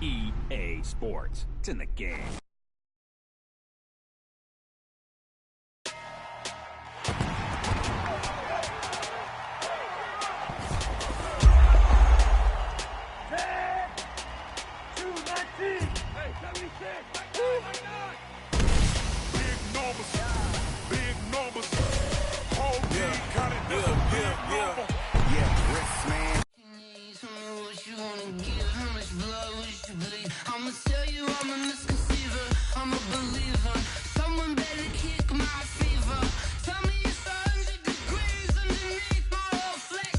EA Sports. It's in the game. I'ma tell you I'm a misconceiver, I'm a believer. Someone better kick my fever. Tell me it's 100 degrees underneath my whole flesh.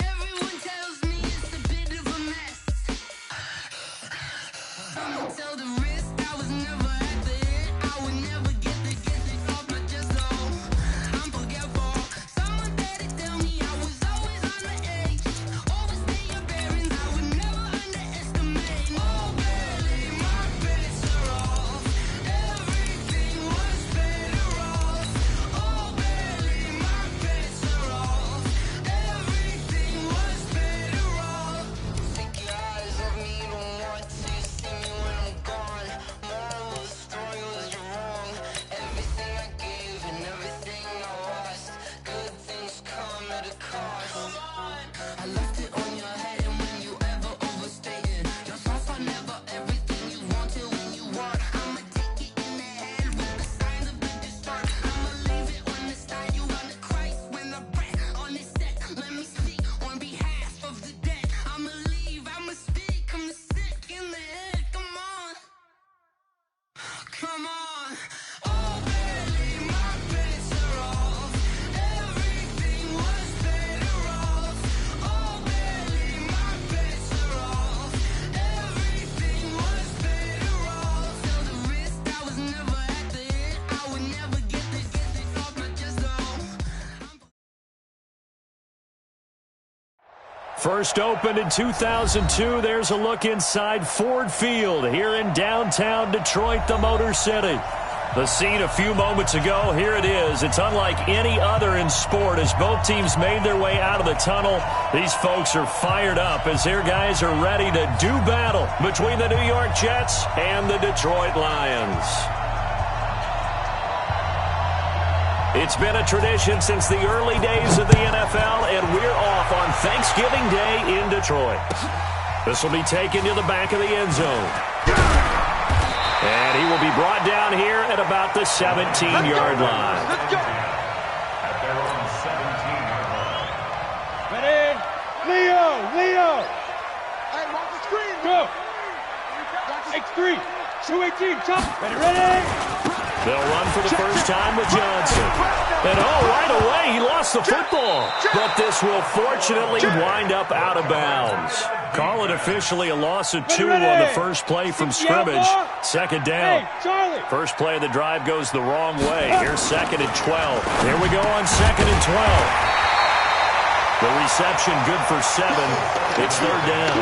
Everyone tells me it's a bit of a mess. I'ma tell the risk I was never at the hit. I would never get it off my chest, so I'm forgetful. Someone better tell me I was always on the edge. Overstay your bearings, I would never underestimate. Oh, barely, my bets are off. Everything was better off. Oh, barely, my bets are off. Everything was better off. Take your eyes off me, don't want to see me when I'm gone. Moral of the story was you're wrong. Everything I gave and everything I lost. Good things come at a cost. I left it on your head, and when you ever overstated, your thoughts are never everything you wanted when you want. I'ma take it in the head with the signs of the distort. I'ma leave it on the side. You on the Christ when I breath on this set. Let me speak on behalf of the dead. I'ma leave, I'ma speak. I'm the sick in the head. Come on, come on. Oh, barely, my bets are off. Everything was better off. Oh, barely, my bets are off. Everything was better off. Tell the risk I was never at the hit. I would never get it off my chest, though. First opened in 2002, there's a look inside Ford Field here in downtown Detroit, the Motor City. The scene a few moments ago, here it is. It's unlike any other in sport as both teams made their way out of the tunnel. These folks are fired up as their guys are ready to do battle between the New York Jets and the Detroit Lions. It's been a tradition since the early days of the NFL, and we're off on Thanksgiving Day in Detroit. This will be taken to the back of the end zone. And he will be brought down here at about the 17-yard line. Let's go. At their own 17-yard line. Ready? Leo. Hey, watch the screen. Go. X3. 218. Chop. Ready. They'll run for the first time with Johnson. And right away, he lost the football. But this will fortunately wind up out of bounds. Call it officially a loss of 2 on the first play from scrimmage. Second down. First play of the drive goes the wrong way. Here's 2nd and 12. Here we go on 2nd and 12. The reception good for 7. It's 3rd down.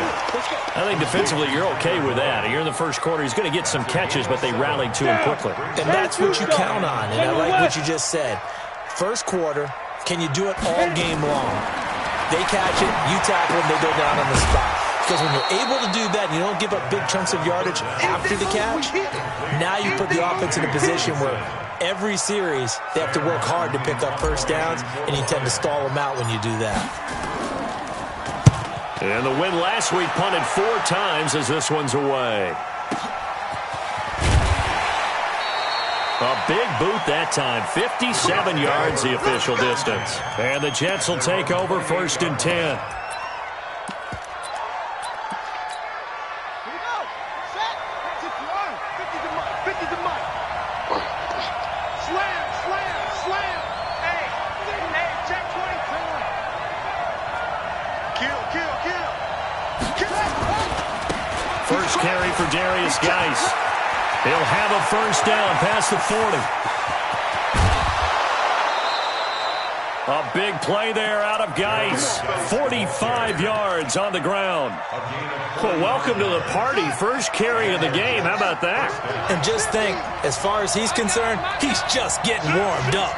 I think defensively you're okay with that. Here in the first quarter, he's going to get some catches, but they rallied to him quickly. And that's what you count on, and I like what you just said. First quarter, can you do it all game long? They catch it, you tackle them, they go down on the spot. Because when you're able to do that and you don't give up big chunks of yardage after the catch, now you put the offense in a position where every series they have to work hard to pick up first downs, and you tend to stall them out when you do that. And the win last week punted 4 times as this one's away. A big boot that time. 57 yards the official distance. And the Jets will take over 1st and 10. First carry for Darius Geis. He'll have a first down past the 40. A big play there out of Geis. 45 yards on the ground. Well, welcome to the party. First carry of the game. How about that? And just think, as far as he's concerned, he's just getting warmed up.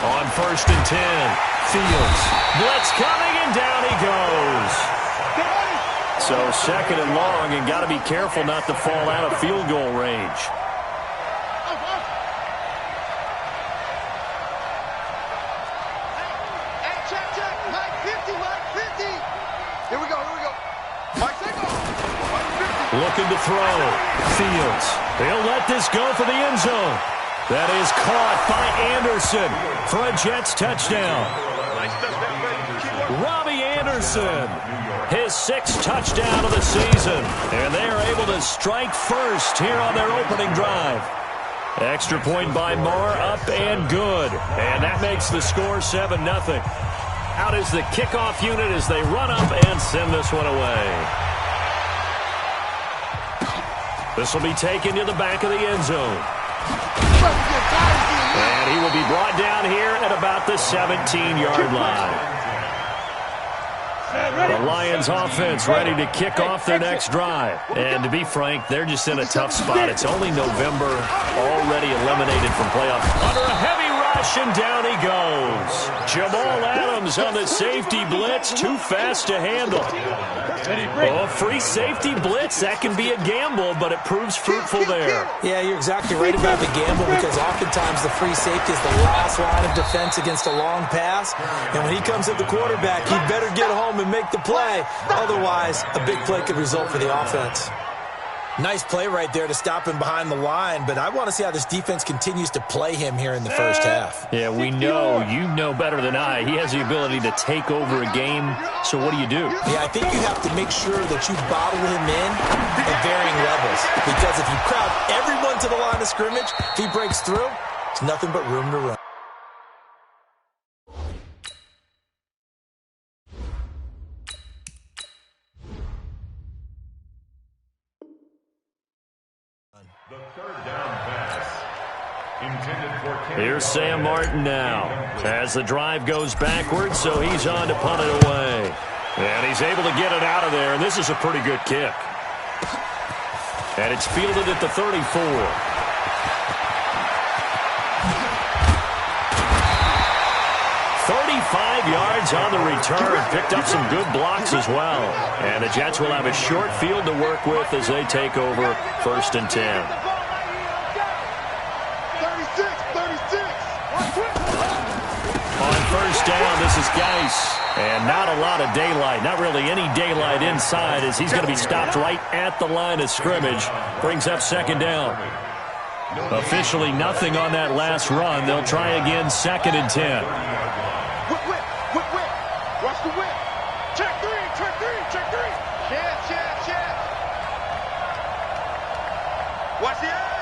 On 1st and 10, Fields. Blitz coming, and down he goes. So 2nd and long, and got to be careful not to fall out of field goal range. Here we go. Looking to throw. Fields. He'll let this go for the end zone. That is caught by Anderson for a Jets touchdown. Robbie Anderson, his 6th touchdown of the season. And they are able to strike first here on their opening drive. Extra point by Marr, up and good. And that makes the score 7-0. Out is the kickoff unit as they run up and send this one away. This will be taken to the back of the end zone. And he will be brought down here at about the 17-yard line. The Lions offense ready to kick off their next drive. And to be frank, they're just in a tough spot. It's only November, already eliminated from playoffs. Under a heavy rush, and down he goes. Jamal Adams on the safety blitz, too fast to handle. Oh, free safety blitz, that can be a gamble, but it proves fruitful there. Yeah, you're exactly right about the gamble, because oftentimes the free safety is the last line of defense against a long pass. And when he comes at the quarterback, he'd better get home and make the play. Otherwise, a big play could result for the offense. Nice play right there to stop him behind the line, but I want to see how this defense continues to play him here in the first half. Yeah, we know, you know better than I, he has the ability to take over a game, so what do? Yeah, I think you have to make sure that you bottle him in at varying levels, because if you crowd everyone to the line of scrimmage, if he breaks through, it's nothing but room to run. The 3rd down pass intended for carry. Here's Sam Martin now as the drive goes backwards, so he's on to punt it away. And he's able to get it out of there, and this is a pretty good kick. And it's fielded at the 34. 35 yards on the return. Picked up some good blocks as well. And the Jets will have a short field to work with as they take over 1st and 10. 36. On 1st down, this is Geis. And not a lot of daylight. Not really any daylight inside as he's going to be stopped right at the line of scrimmage. Brings up 2nd down. Officially nothing on that last run. They'll try again 2nd and 10. Whip. Watch the whip. Check three. Check. Watch the eye.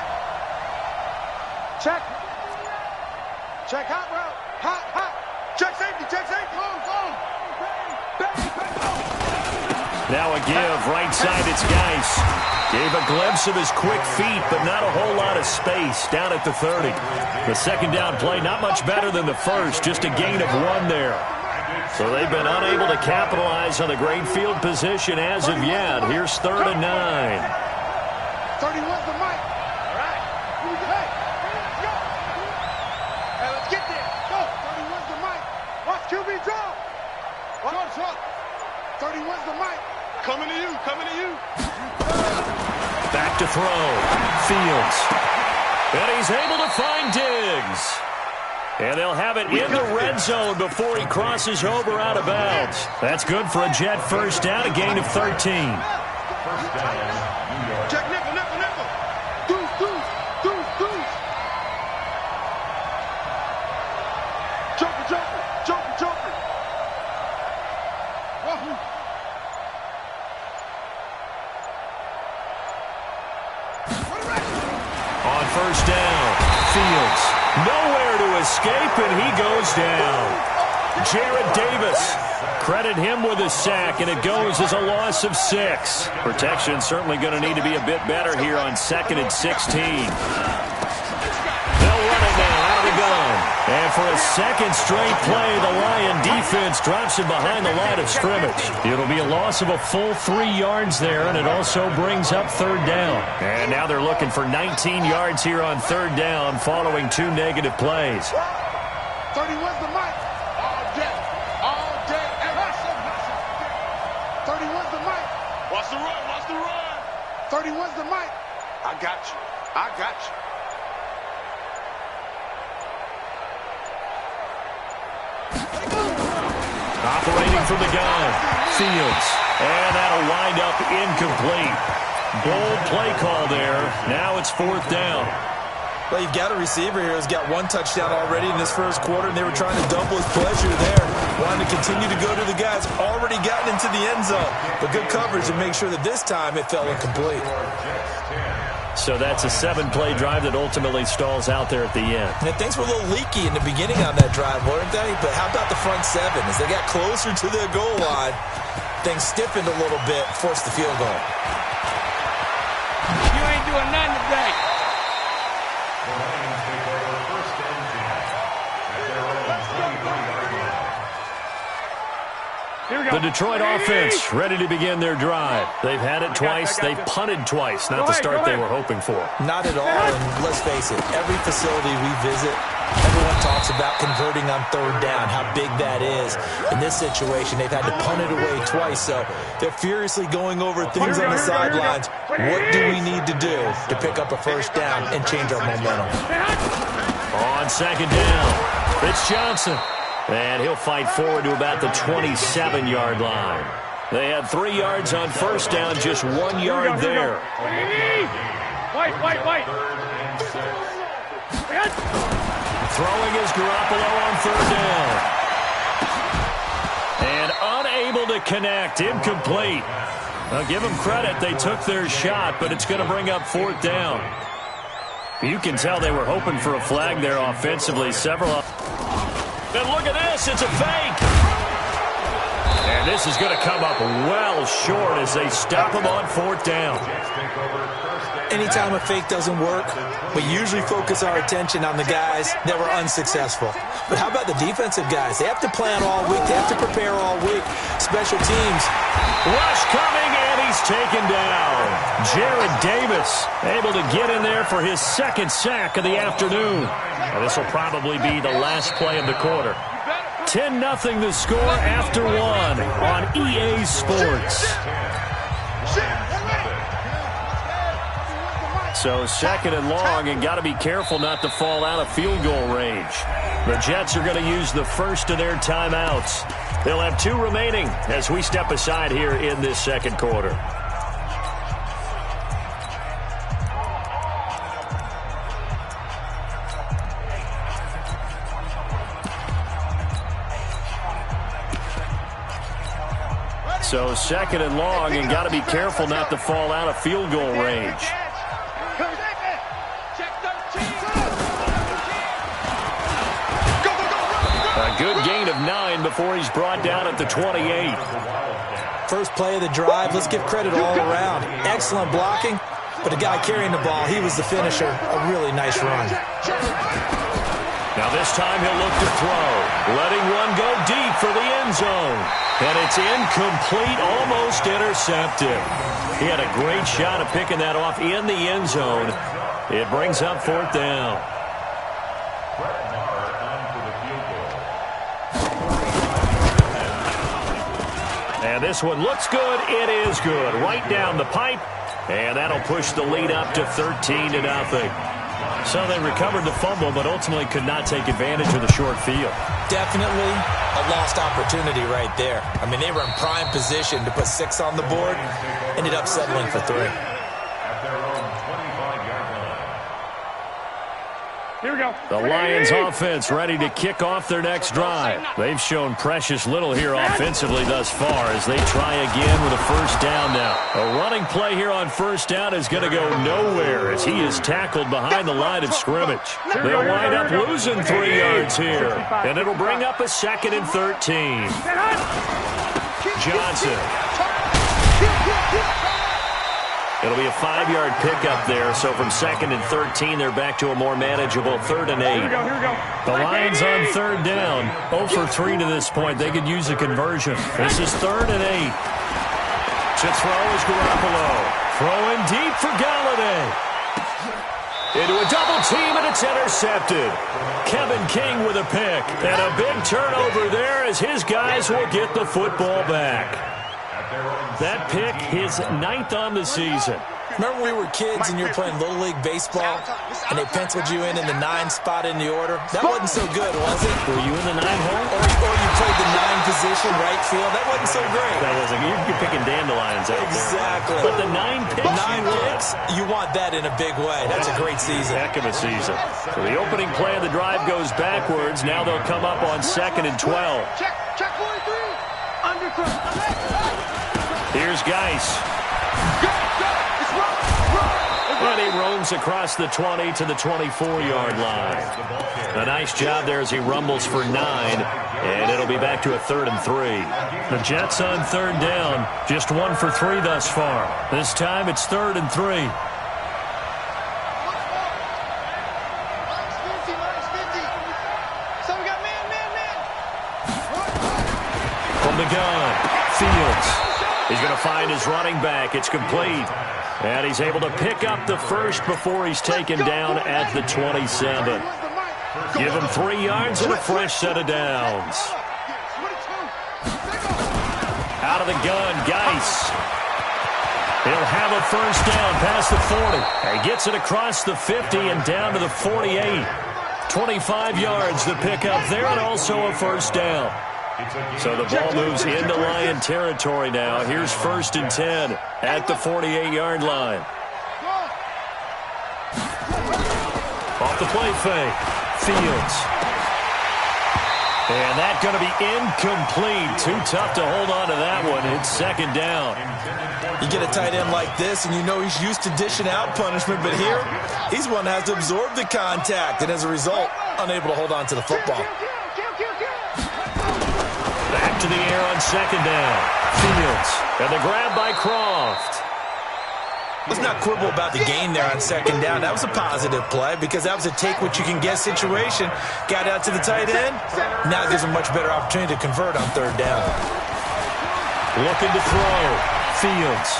Check hot route. Hot. Check safety. Go. Now a give, right side, it's Geis. Gave a glimpse of his quick feet, but not a whole lot of space down at the 30. The 2nd down play, not much better than the first, just a gain of 1 there. So they've been unable to capitalize on the great field position as of yet. Here's 3rd and 9. 31's the mic. All right. Hey, let's go. Hey, let's get there. Go. 31's the mic. Watch QB draw. Short. 31's the mic. Coming to you. Back to throw. Fields. And he's able to find Diggs. And they'll have it in the red zone before he crosses over out of bounds. That's good for a Jet 1st down, a gain of 13. 1st down, New York. Check nickel. Deuce. Joker. Wahoo. On 1st down, Fields. Nowhere to escape, and he goes down. Jared Davis. Credit him with a sack, and it goes as a loss of 6. Protection certainly going to need to be a bit better here on 2nd and 16. They'll run it now out of the gun. And for a 2nd straight play, the Lion defense drops him behind the line of scrimmage. It'll be a loss of a full 3 yards there, and it also brings up 3rd down. And now they're looking for 19 yards here on 3rd down following 2 negative plays. 31's the mic. All day. 31's the mic. Watch 31's the mic. I got you. I got you. Operating from the gun, Fields. And that'll wind up incomplete. Bold play call there. Now it's 4th down. Well, you've got a receiver here who's got 1 touchdown already in this first quarter, and they were trying to double his pleasure there. Wanting to continue to go to the guys already gotten into the end zone. But good coverage to make sure that this time it fell incomplete. So that's a 7-play drive that ultimately stalls out there at the end. And things were a little leaky in the beginning on that drive, weren't they? But how about the front 7? As they got closer to the goal line, things stiffened a little bit, forced the field goal. You ain't doing nothing today. The Lions take over 1st and 10 at their own 23-yard line. The Detroit offense ready to begin their drive. They've had it twice. They've punted twice. Not the start they were hoping for. Not at all, and let's face it, every facility we visit, everyone talks about converting on 3rd down, how big that is. In this situation, they've had to punt it away twice, so they're furiously going over things on the sidelines. What do we need to do to pick up a 1st down and change our momentum? On 2nd down, it's Johnson. And he'll fight forward to about the 27-yard line. They had 3 yards on 1st down, just 1 yard there. Wait. Throwing is Garoppolo on 3rd down. And unable to connect, incomplete. Now give them credit, they took their shot, but it's going to bring up 4th down. You can tell they were hoping for a flag there offensively. And look at this, it's a fake. And this is going to come up well short as they stop him on 4th down. Anytime a fake doesn't work, we usually focus our attention on the guys that were unsuccessful. But how about the defensive guys? They have to plan all week. They have to prepare all week. Special teams. Rush coming, and he's taken down. Jared Davis able to get in there for his 2nd sack of the afternoon. And this will probably be the last play of the quarter. 10-0 the score after 1 on EA Sports. So 2nd and long, and got to be careful not to fall out of field goal range. The Jets are going to use the first of their timeouts. They'll have 2 remaining as we step aside here in this 2nd quarter. So 2nd and long, and got to be careful not to fall out of field goal range. A good gain of 9 before he's brought down at the 28. First play of the drive, let's give credit all around. Excellent blocking, but the guy carrying the ball, he was the finisher. A really nice run. Now this time he'll look to throw. Letting one go deep for the end zone. And it's incomplete, almost intercepted. He had a great shot of picking that off in the end zone. It brings up 4th down. And this one looks good. It is good. Right down the pipe. And that'll push the lead up to 13-0. So they recovered the fumble, but ultimately could not take advantage of the short field. Definitely a lost opportunity right there. I mean, they were in prime position to put 6 on the board. Ended up settling for 3. Here we go. The Lions offense ready to kick off their next drive. They've shown precious little here offensively thus far as they try again with a 1st down now. A running play here on 1st down is going to go nowhere as he is tackled behind the line of scrimmage. They'll wind up losing 3 yards here, and it'll bring up a 2nd and 13. Johnson. It'll be a 5-yard pickup there, so from 2nd and 13, they're back to a more manageable 3rd and 8. Here we go. The Lions on 3rd down, 0 for 3 to this point. They could use a conversion. This is 3rd and 8. To throw is Garoppolo. Throwing deep for Galladay. Into a double team, and it's intercepted. Kevin King with a pick. And a big turnover there as his guys will get the football back. That pick, his 9th on the season. Remember we were kids and you were playing Little League Baseball and they penciled you in the 9 spot in the order? That wasn't so good, was it? Were you in the 9 hole? Or you played the 9 position, right field? That wasn't so great. That wasn't. You're picking dandelions out Exactly. there. But the 9 picks. 9 picks, you want that in a big way. That's a great season. Heck of a season. So the opening play of the drive goes backwards. Now they'll come up on 2nd and 12. Check 43. Underthrow. Here's Geis. And he roams across the 20 to the 24-yard line. A nice job there as he rumbles for 9, and it'll be back to a 3rd and 3. The Jets on 3rd down, just 1 for 3 thus far. This time it's 3rd and 3. From the gun, Fields. He's going to find his running back. It's complete. And he's able to pick up the first before he's taken down at the 27. Give him 3 yards and a fresh set of downs. Out of the gun, Geis. He'll have a first down past the 40. He gets it across the 50 and down to the 48. 25 yards to pick up there and also a first down. So the ball moves into Lion territory now. Here's 1st and 10 at the 48-yard line. Off the play fake. Fields. And that's going to be incomplete. Too tough to hold on to that one. It's 2nd down. You get a tight end like this, and you know he's used to dishing out punishment, but here, he's one that has to absorb the contact, and as a result, unable to hold on to the football. Back to the air on 2nd down. Fields. And the grab by Croft. Let's not quibble about the gain there on 2nd down. That was a positive play because that was a take-what-you-can-get situation. Got out to the tight end. Now it gives him a much better opportunity to convert on 3rd down. Looking to throw. Fields.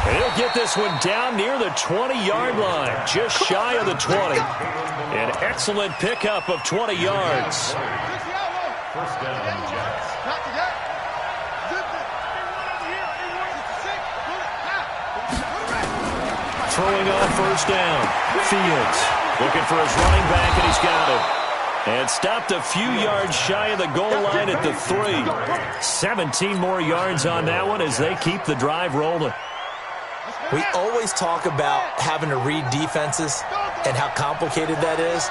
And he'll get this one down near the 20-yard line, just shy of the 20. An excellent pickup of 20 yards. First down, Jets. Throwing on 1st down. Fields looking for his running back, and he's got it. And stopped a few yards shy of the goal line at the 3. 17 more yards on that one as they keep the drive rolling. We always talk about having to read defenses and how complicated that is.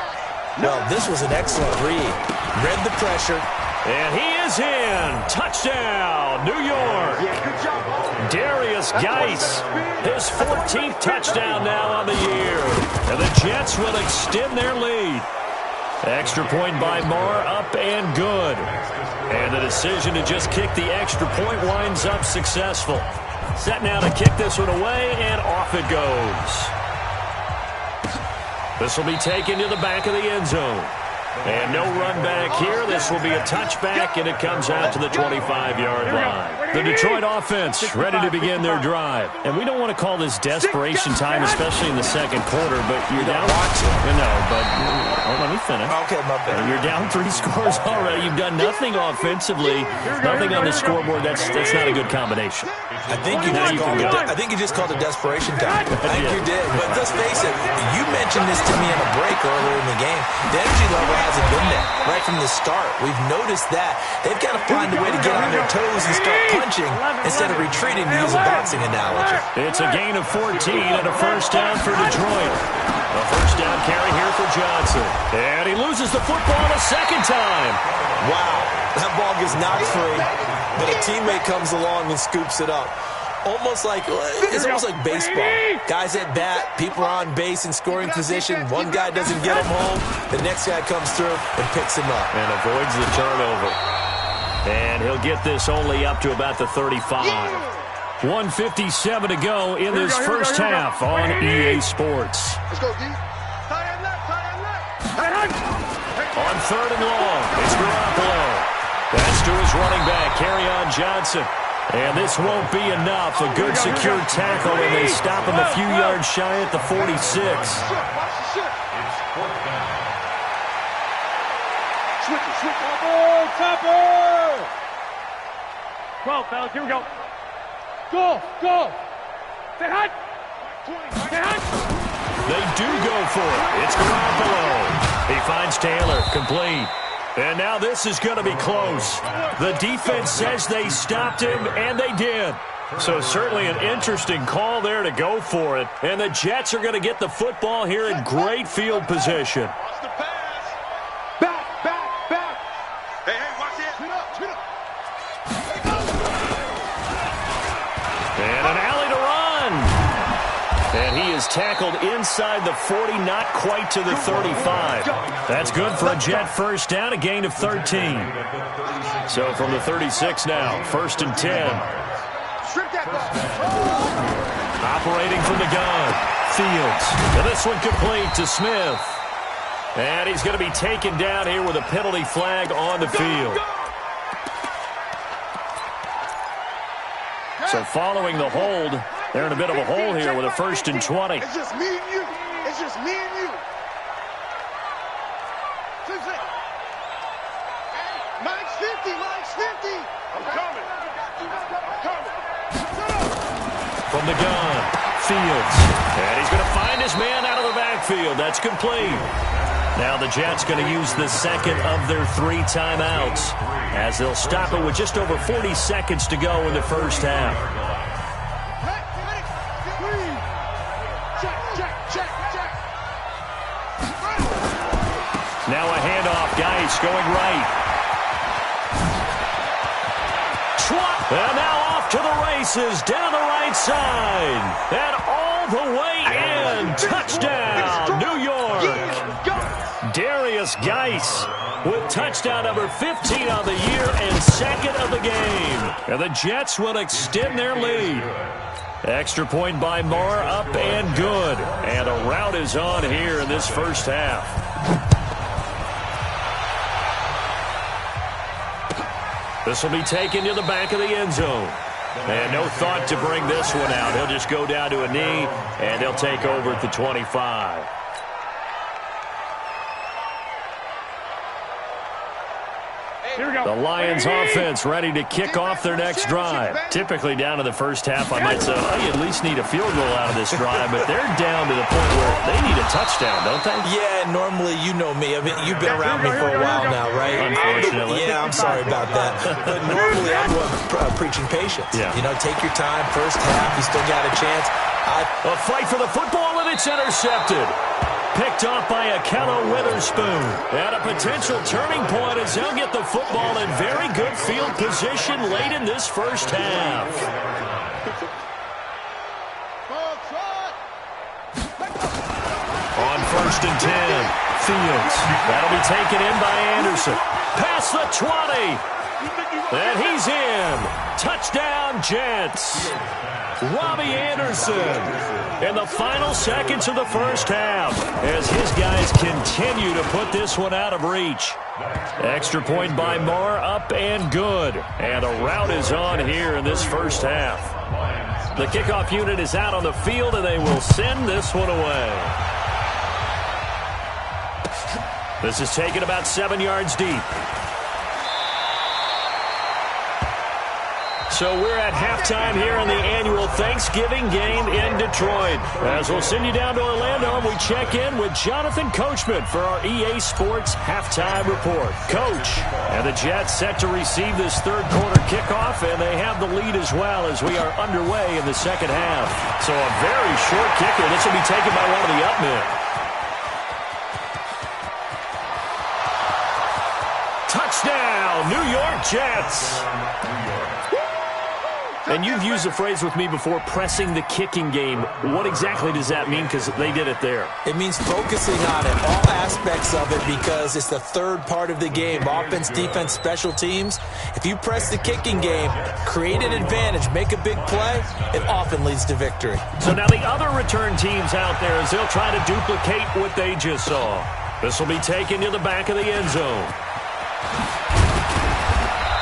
Well, this was an excellent read. Read the pressure. And he is in. Touchdown, New York. Darius Geis, his 14th touchdown now on the year. And the Jets will extend their lead. Extra point by Marr, up and good. And the decision to just kick the extra point winds up successful. Set now to kick this one away, and off it goes. This will be taken to the back of the end zone. And no run back here. This will be a touchback, and it comes out to the 25-yard line. The Detroit offense ready to begin their drive. And we don't want to call this desperation time, especially in the 2nd quarter, but you're down. Let me finish. Okay, my bad. You're down 3 scores already. You've done nothing offensively, nothing on the scoreboard. That's not a good combination. I think you just called it desperation time. I think you did. But let's face it, you mentioned this to me in a break earlier in the game. The energy level hasn't been there right from the start. We've noticed that. They've got to find a way to get on their toes and start punching instead of retreating, to use a boxing analogy. It's a gain of 14 and a first down for Detroit. A first down carry here for Johnson. And he loses the football a 2nd time. Wow, that ball gets knocked free, but a teammate comes along and scoops it up. It's almost like baseball. Guys at bat, people are on base in scoring position. One guy doesn't get him home. The next guy comes through and picks him up. And avoids the turnover. And he'll get this only up to about the 35. 1:57 to go in this first half on EA Sports. Let's go, D. Tight end left. On 3rd and long, it's Garoppolo. That's to his running back, Kerryon Johnson. And this won't be enough. A good secure tackle, and they stop him a few yards shy at the 46. It's 4th down. Switch it. Topper! 12, fellas. Here we go. Go. Stay hot. Stay hot. They do go for it. It's Garoppolo. He finds Taylor, complete. And now this is going to be close. The defense says they stopped him, and they did. So certainly an interesting call there to go for it. And the Jets are going to get the football here in great field position. Watch the pass. Back. Hey, watch it. Shoot up. And an alley to run. And he is tackled inside the 40, not quite to the 35. That's good for a Jet first down, a gain of 13. So from the 36 now, 1st and 10. Strip that ball. Operating from the gun, Fields. And this one complete to Smith. And he's going to be taken down here with a penalty flag on the field. So following the hold, they're in a bit of a hole here with a 1st and 20. It's just me and you. Mike's 50. I'm coming. From the gun, Fields. And he's going to find his man out of the backfield. That's complete. Now the Jets going to use the second of their 3 timeouts as they'll stop it with just over 40 seconds to go in the first half. Now a handoff. Geis going right. And now off to the races, down the right side. And all the way in. Touchdown, New York. Darius Geis with touchdown number 15 on the year and 2nd of the game. And the Jets will extend their lead. Extra point by Moore, up and good. And a rout is on here in this first half. This will be taken to the back of the end zone. And no thought to bring this one out. He'll just go down to a knee, and they'll take over at the 25. Here we go. The Lions offense ready to kick off their next drive. Typically down to the first half, I might say, oh, you at least need a field goal out of this drive, but they're down to the point where they need a touchdown, don't they? Yeah, normally, you know me. I mean, you've been around me for a while now, right? Unfortunately. I'm sorry about that. But normally, I'm the one preaching patience. Yeah. You know, take your time. First half, you still got a chance. A fight for the football, and it's intercepted. Picked off by Akello Witherspoon. And a potential turning point as they'll get the football in very good field position late in this first half. On 1st and 10, Fields. That'll be taken in by Anderson. Past the 20. And he's in. Touchdown, Jets. Robbie Anderson in the final seconds of the first half as his guys continue to put this one out of reach. Extra point by Moore, up and good. And a rout is on here in this first half. The kickoff unit is out on the field, and they will send this one away. This is taken about 7 yards deep. So we're at halftime here in the annual Thanksgiving game in Detroit. As we'll send you down to Orlando, and we check in with Jonathan Coachman for our EA Sports Halftime Report. Coach, and the Jets set to receive this third quarter kickoff, and they have the lead as well as we are underway in the second half. So a very short kicker. This will be taken by one of the up men. Touchdown, New York Jets. And you've used the phrase with me before, pressing the kicking game. What exactly does that mean? Because they did it there. It means focusing on it, all aspects of it, because it's the third part of the game. Offense, defense, special teams. If you press the kicking game, create an advantage, make a big play, it often leads to victory. So now the other return teams out there as they'll try to duplicate what they just saw. This will be taken to the back of the end zone.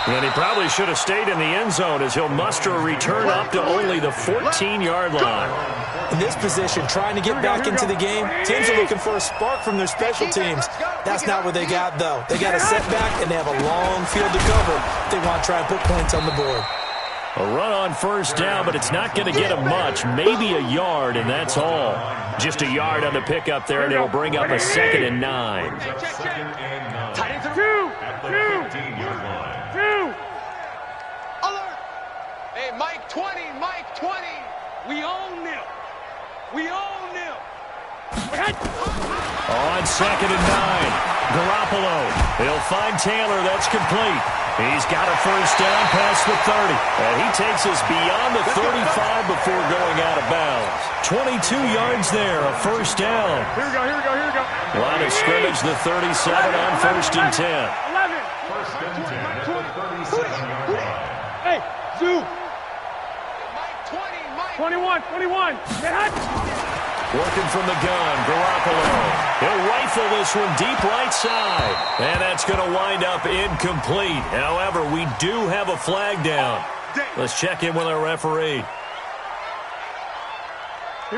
And he probably should have stayed in the end zone as he'll muster a return up to only the 14-yard line. In this position, trying to get back into the game, teams are looking for a spark from their special teams. That's not what they got, though. They got a setback, and they have a long field to cover if they want to try and put points on the board. A run on first down, but it's not going to get him much. Maybe a yard, and that's all. Just a yard on the pickup there, and it'll bring up a 2nd and 9. Alert! Hey, Mike 20, Mike 20. We own them. We own them. On 2nd and 9, Garoppolo. He'll find Taylor. That's complete. He's got a first down past the 30. And he takes us beyond the 35 before going out of bounds. 22 yards there, a first down. Here we go, here we go, here we go. Line of scrimmage, the 37 on 1st and 10. 11. First and 10 at the 37-yard line. Hey, Zoo. Mike 20, Mike. 21, 21. Get hot. Working from the gun, Garoppolo. He'll rifle this one deep right side. And that's going to wind up incomplete. However, we do have a flag down. Let's check in with our referee.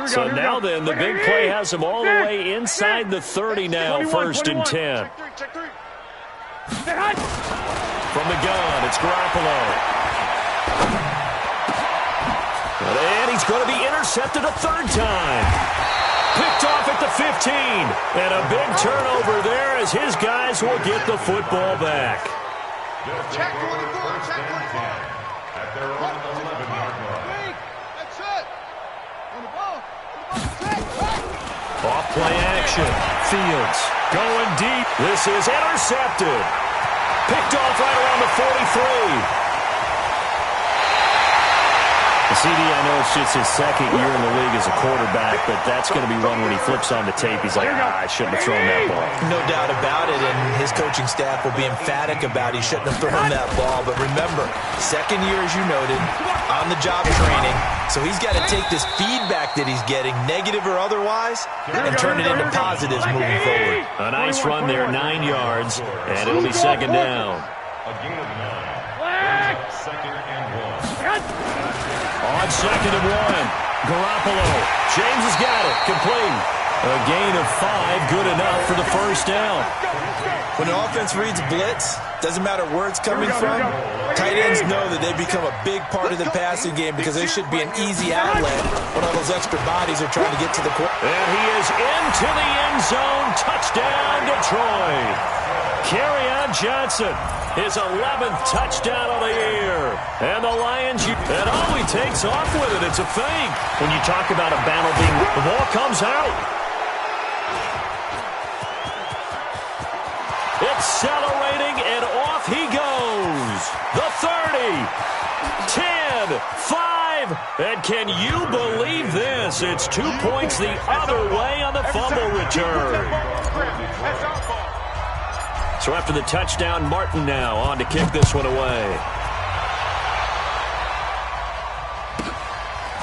So now then, the big play has him all the way inside the 30 now, 1st and 10. From the gun, it's Garoppolo. And he's going to be intercepted a 3rd time. Picked off at the 15. And a big turnover there as his guys will get the football back. Check 24, check 24. At their own 11-yard line. That's it. On the ball. Check. Off play action. Fields going deep. This is intercepted. Picked off right around the 43. CD, I know it's just his 2nd year in the league as a quarterback, but that's going to be one when he flips on the tape. He's like, I shouldn't have thrown that ball. No doubt about it, and his coaching staff will be emphatic about he shouldn't have thrown that ball. But remember, 2nd year, as you noted, on-the-job training. So he's got to take this feedback that he's getting, negative or otherwise, and turn it into positives moving forward. A nice run there, 9 yards, and it'll be 2nd down. A gain of 9. 2nd and 1. On 2nd and 1, Garoppolo. James has got it. Complete. A gain of 5, good enough for the first down. When an offense reads blitz, doesn't matter where it's coming from, tight ends know that they become a big part of the passing game because they should be an easy outlet when all those extra bodies are trying to get to the court. And he is into the end zone. Touchdown, Detroit. Kerryon Johnson, his 11th touchdown of the year. And the Lions, and he takes off with it. It's a fake. When you talk about a battle being, the ball comes out. Accelerating, and off he goes. The 30, 10, 5, and can you believe this? It's 2 points the other way on the fumble return. So after the touchdown, Martin now on to kick this one away.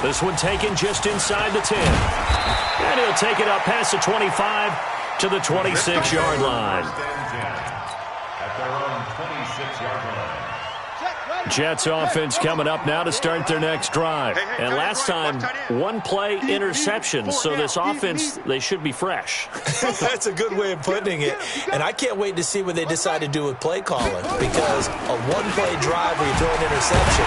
This one taken just inside the 10. And he'll take it up past the 25 to the 26-yard line. At their own 26-yard line. Jets offense coming up now to start their next drive. And last time, 1 play interception. So this offense, they should be fresh. That's a good way of putting it. And I can't wait to see what they decide to do with play calling. Because a 1-play drive where you throw an interception,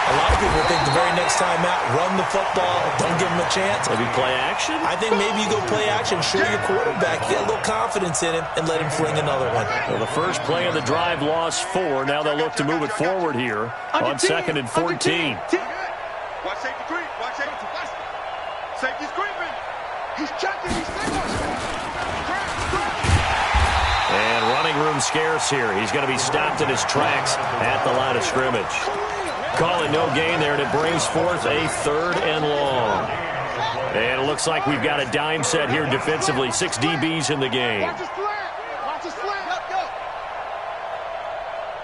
a lot of people think the very next time out, run the football, don't give him a chance. Maybe play action? I think maybe you go play action, show your quarterback, get a little confidence in him, and let him fling another one. Well, the first play of the drive lost 4. Now they'll look to move it forward here on 2nd and 14. Watch safety creep. Watch safety. Safety's creeping. He's checking. He's thinking. And running room scarce here. He's going to be stopped in his tracks at the line of scrimmage. Calling no gain there, and it brings forth a 3rd and long. And it looks like we've got a dime set here defensively. 6 DBs in the game. Watch his slant. Watch his slant. Let's go.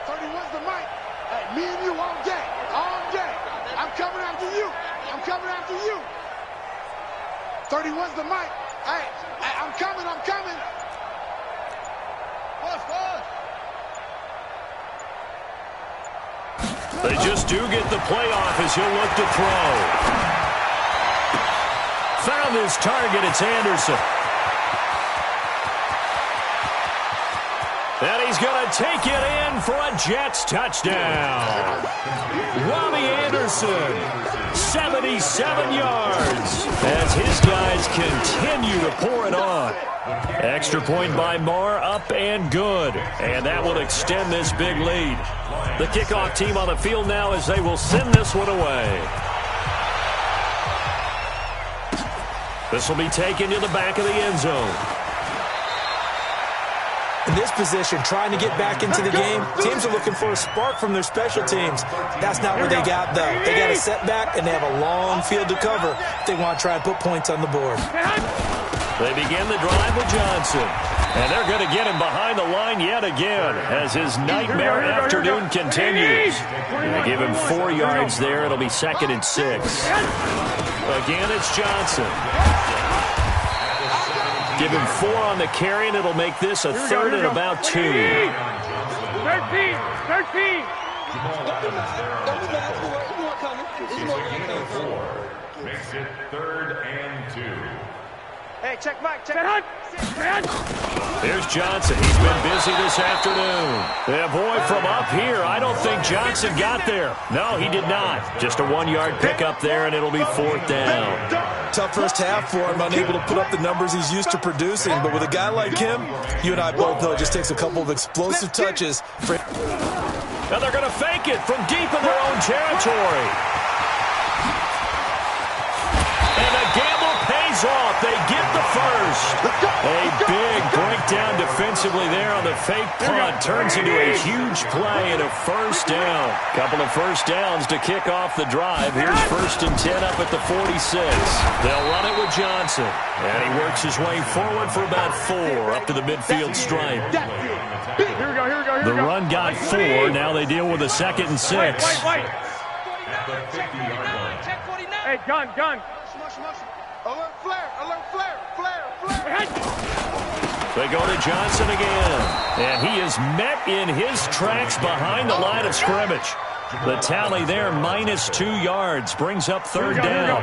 31's the mic. Hey, me and you all day. All day. I'm coming after you. I'm coming after you. 31's the mic. Hey, I'm coming. I'm coming. They just do get the playoff as he'll look to throw. Found his target. It's Anderson. And he's going to take it in for a Jets touchdown. Robbie Anderson, 77 yards, as his guys continue to pour it on. Extra point by Marr, up and good. And that will extend this big lead. The kickoff team on the field now as they will send this one away. This will be taken to the back of the end zone. In this position, trying to get back into the game, teams are looking for a spark from their special teams. That's not what they got, though. They got a setback, and they have a long field to cover if they want to try and put points on the board. They begin the drive with Johnson. And they're going to get him behind the line yet again as his nightmare afternoon continues. They give him 4 yards there. It'll be 2nd and 6. Again, it's Johnson. Give him 4 on the carry, and it'll make this a 3rd and about 2. 13. Makes it 3rd and 2. Hey, check Mike. Check. Here's Johnson. He's been busy this afternoon. Yeah, boy, from up here, I don't think Johnson got there. No, he did not. Just a 1-yard pickup there, and it'll be 4th down. Tough first half for him, unable to put up the numbers he's used to producing. But with a guy like him, you and I both know it just takes a couple of explosive touches. Now they're going to fake it from deep in their own territory. And the gamble pays off. They get the first. A big breakdown defensively there on the fake punt. Turns into a huge play and a 1st down. Couple of 1st downs to kick off the drive. Here's 1st and 10 up at the 46. They'll run it with Johnson. And he works his way forward for about 4 up to the midfield stripe. Here we go. The run got 4. Now they deal with a 2nd and 6. Wait. At the 50-yard line. Hey, gun. Alert flare. They go to Johnson again. And he is met in his tracks behind the line of scrimmage. The tally there, minus 2 yards, brings up 3rd down.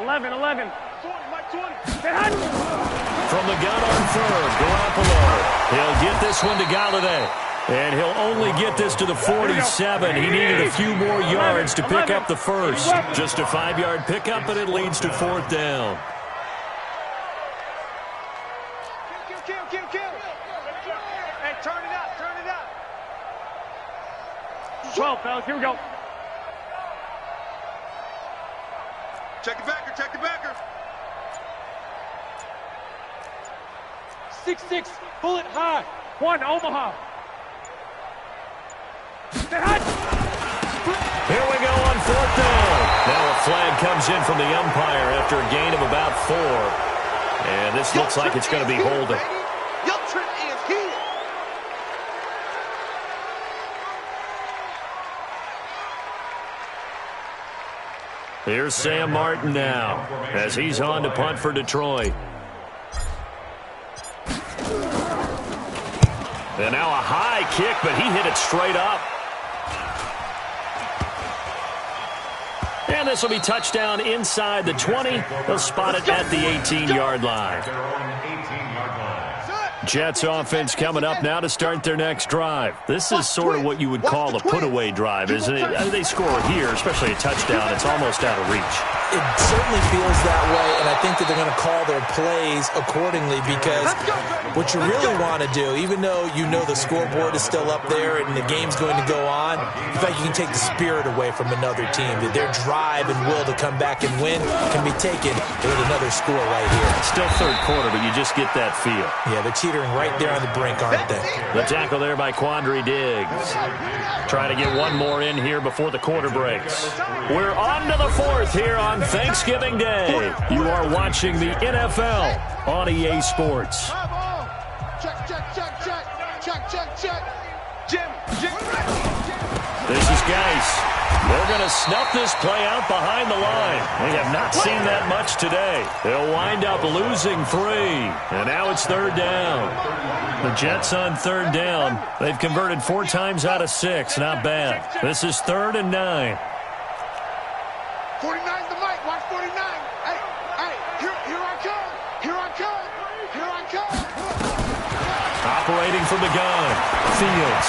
11. 20. From the gun on 3rd, Garoppolo. He'll get this one to Galladay. And he'll only get this to the 47. He needed a few more yards to pick up the 1st. Just a 5-yard pickup, and it leads to 4th down. Kill. Hey, turn it up. 12, fellas. Here we go. Check the backer. 6-6. Bullet high. 1, Omaha. Here we go on 4th down. Now a flag comes in from the umpire after a gain of about 4. And this looks like it's going to be holding. Your trip is here. Here's Sam Martin now as he's on to punt for Detroit. And now a high kick, but he hit it straight up. And this will be touchdown inside the 20. They'll spot it at the 18-yard line. Jets offense coming up now to start their next drive. This is sort of what you would call a put-away drive, isn't it? They score here, especially a touchdown. It's almost out of reach. It certainly feels that way, and I think that they're going to call their plays accordingly because what you really want to do, even though you know the scoreboard is still up there and the game's going to go on, in fact, you can take the spirit away from another team. That their drive and will to come back and win can be taken with another score right here. Still 3rd quarter, but you just get that feel. Yeah, they're teetering right there on the brink, aren't they? The tackle there by Quandre Diggs. Trying to get one more in here before the quarter breaks. We're on to the 4th here on Thanksgiving Day. You are watching the NFL on EA Sports. Check. Jim. This is Geis. They're going to snuff this play out behind the line. We have not seen that much today. They'll wind up losing 3. And now it's 3rd down. The Jets on 3rd down. They've converted 4 times out of 6. Not bad. This is 3rd and 9. 49's the mic. Watch 49. Hey, here I come. from the gun. Fields.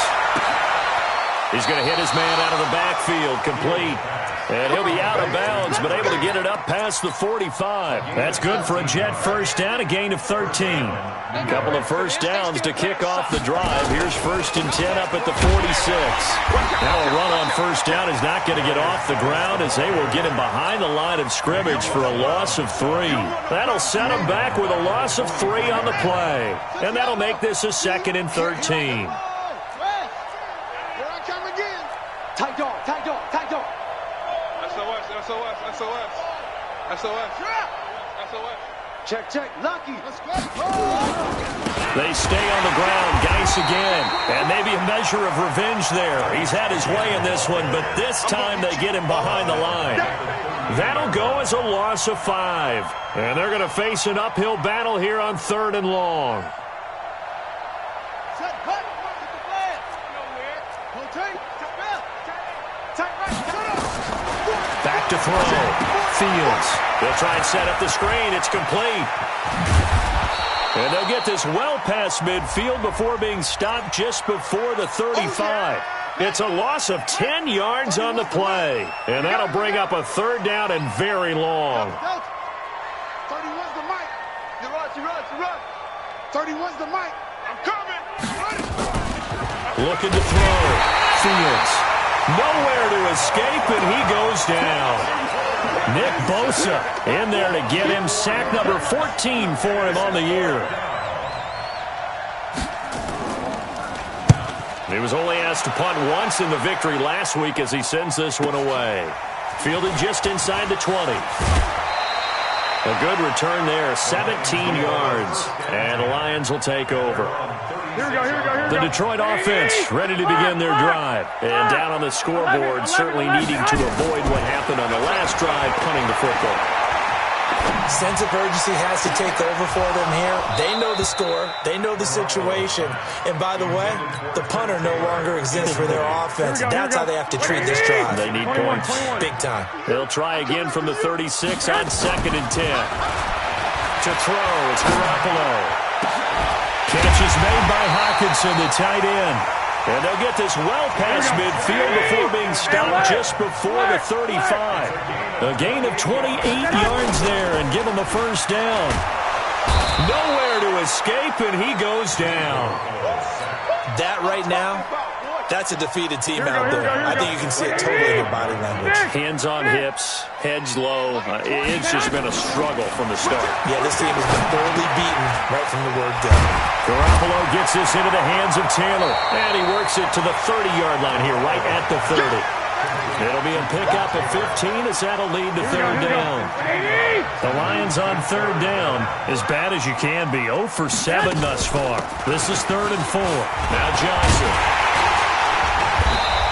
He's going to hit his man out of the backfield, complete. And he'll be out of bounds, but able to get it up past the 45. That's good for a Jet first down, a gain of 13. A couple of first downs to kick off the drive. Here's 1st and 10 up at the 46. Now a run on first down is not going to get off the ground as they will get him behind the line of scrimmage for a loss of 3. That'll set him back with a loss of 3 on the play. And that'll make this a 2nd and 13. Tight dog, tight dog, tight dog. SOS, SOS, SOS. SOS. SOS. Check, check. Lucky. Let's go. They stay on the ground. Geis again. And maybe a measure of revenge there. He's had his way in this one, but this time they get him behind the line. That'll go as a loss of 5. And they're going to face an uphill battle here on 3rd and long. Set, cut. Back to throw. Fields. They'll try and set up the screen. It's complete. And they'll get this well past midfield before being stopped just before the 35. It's a loss of 10 yards on the play. And that'll bring up a 3rd down and very long. 31's the mic. You run. 31's the mic. I'm coming. Looking to throw. Fields. Nowhere to escape, and he goes down. Nick Bosa in there to get him. Sack number 14 for him on the year. He was only asked to punt once in the victory last week as he sends this one away. Fielded just inside the 20. A good return there, 17 yards. And the Lions will take over. Here we go. The Detroit offense ready to begin their drive. And down on the scoreboard, certainly needing to avoid what happened on the last drive, punting the football. Sense of urgency has to take over for them here. They know the score. They know the situation. And by the way, the punter no longer exists for their offense. That's how they have to treat this drive. They need points. Big time. They'll try again from the 36 on 2nd and 10. To throw, it's Garoppolo. Catch is made by Hockenson, the tight end. And they'll get this well past midfield before being stopped just before the 35. A gain of 28 yards there and give him a 1st down. Nowhere to escape, and he goes down. That right now, that's a defeated team out there. I think you can see it totally in their body language. Hands on hips, heads low. It's just been a struggle from the start. Yeah, this team has been thoroughly beaten right from the word go. Garoppolo gets this into the hands of Taylor. And he works it to the 30-yard line here, right at the 30. It'll be a pickup of 15 as that'll lead to 3rd down. The Lions on 3rd down, as bad as you can be. 0 for 7 thus far. This is 3rd and 4. Now Johnson.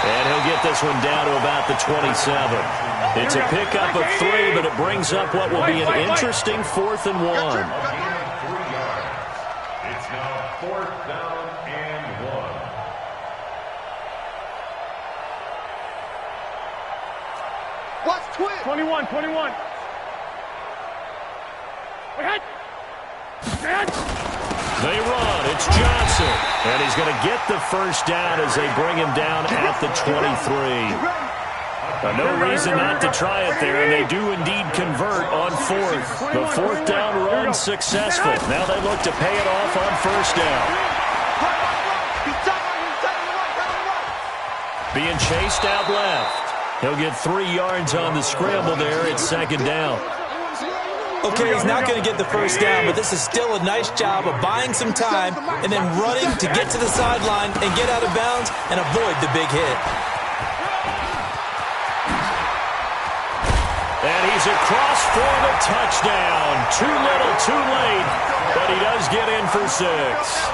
And he'll get this one down to about the 27. It's a pickup of 3, but it brings up what will be an interesting 4th and 1. It's now 4th down and 1. What's twin? 21. Wait, They run. It's Johnson. And he's going to get the 1st down as they bring him down at the 23. No reason not to try it there, and they do indeed convert on 4th. The 4th down run successful. Now they look to pay it off on 1st down. Being chased out left. He'll get 3 yards on the scramble there. It's 2nd down. Okay, he's not going to get the 1st down, but this is still a nice job of buying some time and then running to get to the sideline and get out of bounds and avoid the big hit. And he's across for the touchdown. Too little, too late, but he does get in for 6.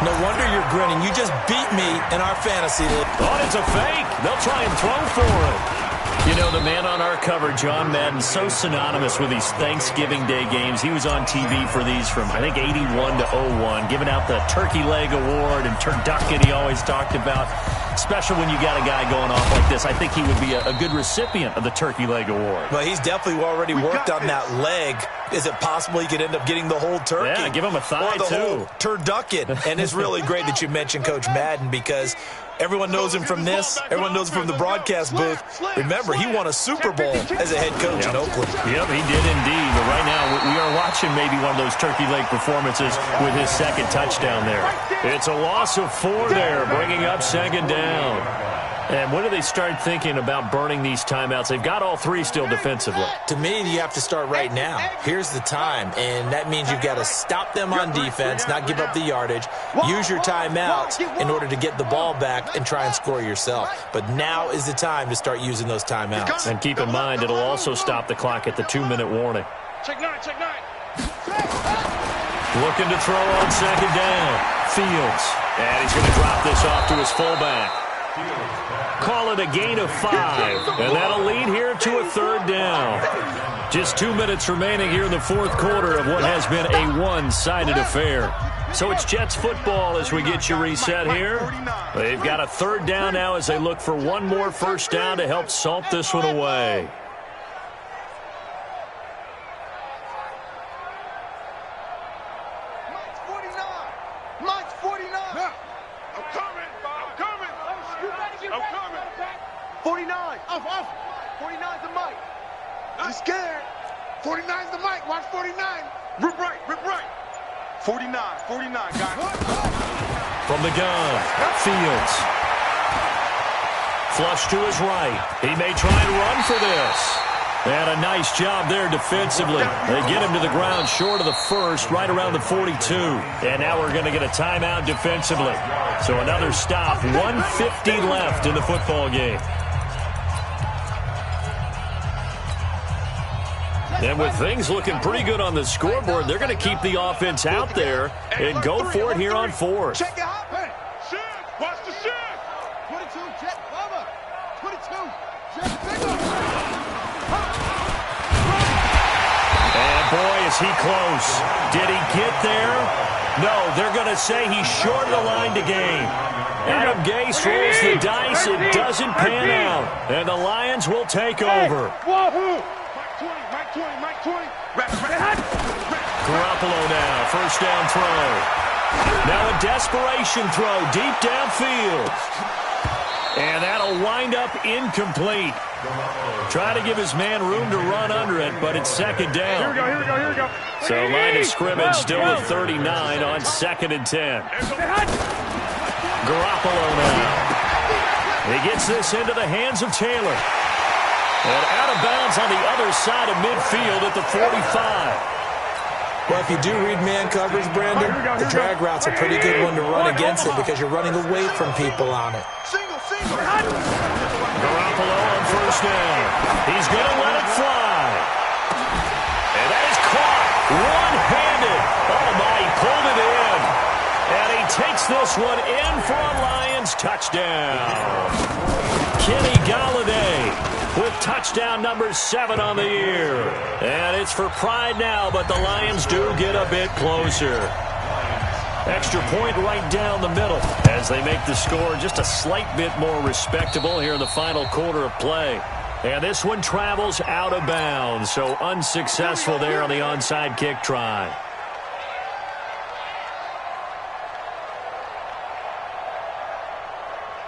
No wonder you're grinning. You just beat me in our fantasy league. Oh, it's a fake. They'll try and throw for him. You know, the man on our cover, John Madden, so synonymous with these Thanksgiving Day games. He was on TV for these from, I think, 81 to 01, giving out the Turkey Leg Award and turducken he always talked about. Special when you got a guy going off like this. I think he would be a good recipient of the Turkey Leg Award. Well, he's definitely already worked on that leg Is it possible he could end up getting the whole turkey? Yeah, give him a thigh, or the too. whole turducken. And it's really great that you mentioned Coach Madden because everyone knows him from this. Everyone knows him from the broadcast booth. Remember, he won a Super Bowl as a head coach in Oakland. Yep, he did indeed. But right now, we are watching maybe one of those turkey leg performances with his second touchdown there. It's a loss of 4 there, bringing up second down. And when do they start thinking about burning these timeouts? They've got all 3 still defensively. To me, you have to start right now. Here's the time, and that means you've got to stop them on defense, not give up the yardage, use your timeouts in order to get the ball back and try and score yourself. But now is the time to start using those timeouts. And keep in mind, it'll also stop the clock at the 2-minute warning. Check 9, check 9. Looking to throw on second down. Fields. And he's going to drop this off to his fullback. Call it a gain of 5. And that'll lead here to a 3rd down. Just 2 minutes remaining here in the 4th quarter of what has been a one-sided affair. So it's Jets football as we get you reset here. They've got a 3rd down now as they look for one more first down to help salt this one away. Mike's 49. I'm coming. 49. Off. 49's the Mike. He's scared. 49's the Mike. Watch 49. Rip right. 49, guys. From the gun, Fields. Flush to his right. He may try and run for this. And a nice job there defensively. They get him to the ground short of the first, right around the 42. And now we're going to get a timeout defensively. So another stop, 1:50 left in the football game. And with things looking pretty good on the scoreboard, they're going to keep the offense out there and go for it here on 4th. Check it out. Hey, shift. Watch the shift. 22, jet cover. 22, jet bigger. And boy, is he close. Did he get there? No, they're going to say he's short of the line to gain. Adam Gase rolls the dice. It doesn't pan out. And the Lions will take over. Wahoo! Mike 20. Garoppolo now, first down throw. Now a desperation throw deep downfield. And that'll wind up incomplete. Try to give his man room to run under it, but it's second down. Here we go. So line of scrimmage still at 39 on 2nd and 10. Garoppolo now. He gets this into the hands of Taylor. And out of bounds on the other side of midfield at the 45. Well, if you do read man coverage, Brandon, the drag route's a pretty good one to run against it because you're running away from people on it. Garoppolo on first down. He's going to let it fly. And that is caught one-handed. Oh, my, he pulled it in. And he takes this one in for a Lions touchdown. Kenny Golladay with touchdown number 7 on the year. And it's for pride now, but the Lions do get a bit closer. Extra point right down the middle as they make the score just a slight bit more respectable here in the final quarter of play. And this one travels out of bounds, so unsuccessful there on the onside kick try.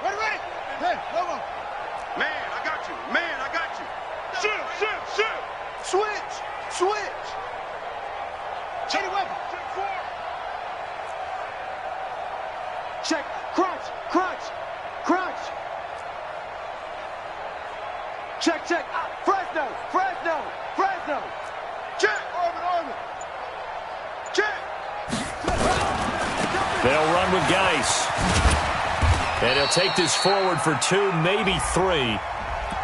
Ready. Hey, hold on. Man, I got you. Shift. Switch. Check the weapon. Check. Crunch. Check. Fresno. Check. Orbit. Check. They'll run with Geis. And he'll take this forward for 2, maybe 3.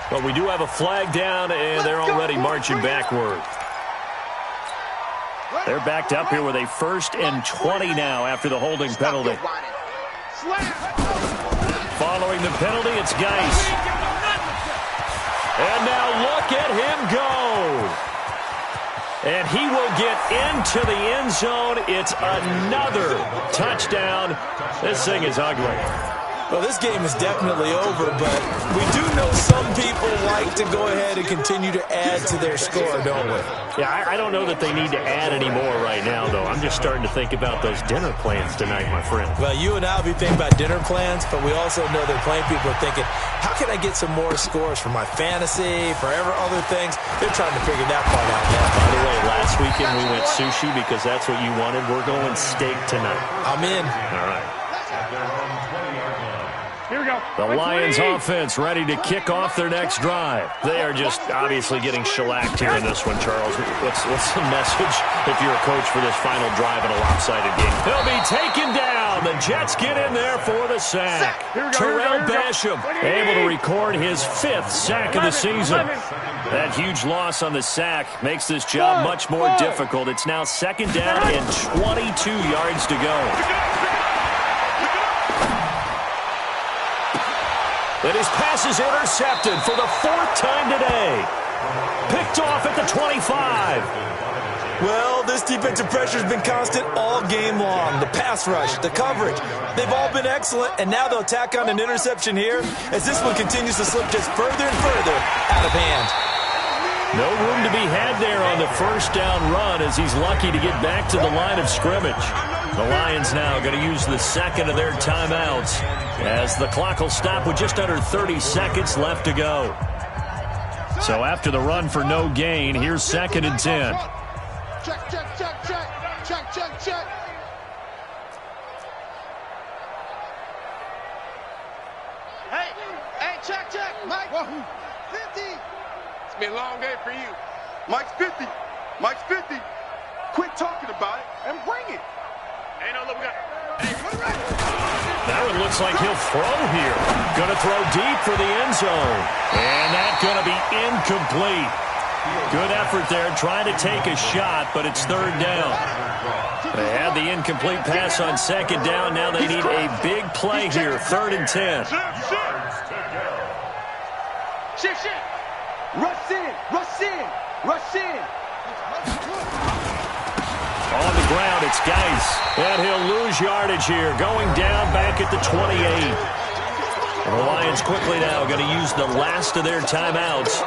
But we do have a flag down, and they're already marching backward. They're backed up here with a 1st and 20 now after the holding penalty. Following the penalty, it's Geis. And now look at him go. And he will get into the end zone. It's another touchdown. This thing is ugly. Well, this game is definitely over, but we do know some people like to go ahead and continue to add to their score, don't we? Yeah, I don't know that they need to add any more right now, though. I'm just starting to think about those dinner plans tonight, my friend. Well, you and I will be thinking about dinner plans, but we also know they're playing people are thinking, how can I get some more scores for my fantasy, for other things? They're trying to figure that part out now. By the way, last weekend we went sushi because that's what you wanted. We're going steak tonight. I'm in. All right. Here we go. The Lions offense ready to kick off their next drive. They are just obviously getting shellacked here in this one, Charles. What's the message if you're a coach for this final drive in a lopsided game? He'll be taken down. The Jets get in there for the sack. Terrell Basham able to record his 5th sack of the season. That huge loss on the sack makes this job much more difficult. It's now 2nd down and 22 yards to go. And his pass is intercepted for the 4th time today. Picked off at the 25. Well, this defensive pressure has been constant all game long. The pass rush, the coverage, they've all been excellent, and now they'll tack on an interception here as this one continues to slip just further and further out of hand. No room to be had there on the 1st down run as he's lucky to get back to the line of scrimmage. The Lions now going to use the 2nd of their timeouts as the clock will stop with just under 30 seconds left to go. So after the run for no gain, here's 2nd and 10. Check, check, check, check. Check, check, check. Hey, check, check. Mike, 50. It's been a long day for you. Mike's 50. Mike's 50. Quit talking about it and bring it. Hey, no, look, we got. Hey, put it right. That one looks like he'll throw here. Going to throw deep for the end zone. And that's going to be incomplete. Good effort there trying to take a shot, but it's 3rd down. They had the incomplete pass on 2nd down. Now they need a big play here, 3rd and 10. Shift. Rush in, rush in, rush in. On the ground, it's Geis. And he'll lose yardage here, going down back at the 28. And the Lions quickly now going to use the last of their timeouts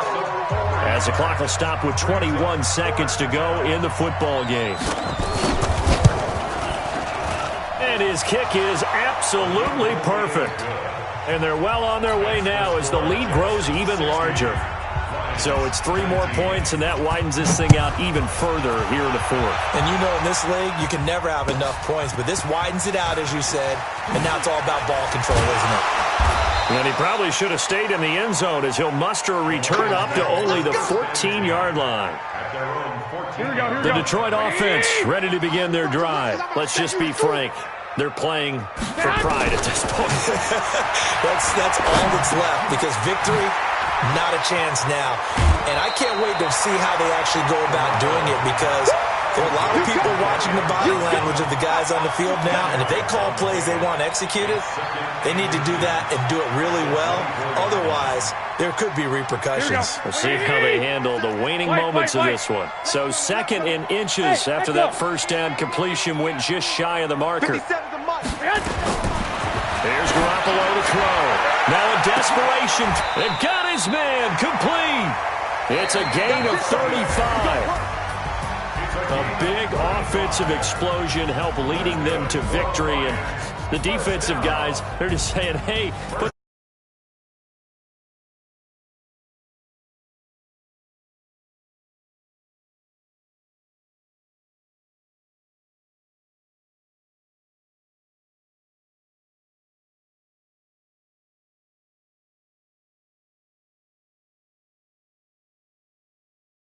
as the clock will stop with 21 seconds to go in the football game. And his kick is absolutely perfect. And they're well on their way now as the lead grows even larger. So it's 3 more points, and that widens this thing out even further here in the 4th. And you know in this league, you can never have enough points, but this widens it out, as you said, and now it's all about ball control, isn't it? And he probably should have stayed in the end zone as he'll muster a return up to only the 14-yard line. The Detroit offense ready to begin their drive. Let's just be frank. They're playing for pride at this point. That's all that's left because victory, not a chance now. And I can't wait to see how they actually go about doing it because there are a lot of people watching the body language of the guys on the field now. And if they call plays they want executed, they need to do that and do it really well. Otherwise, there could be repercussions. We'll see how they handle the waning moments of this one. So 2nd in inches after that 1st down completion went just shy of the marker. There's Garoppolo to throw. Now in desperation, and got his man complete. It's a gain of 35. A big offensive explosion helped leading them to victory. And the defensive guys, they're just saying, hey, put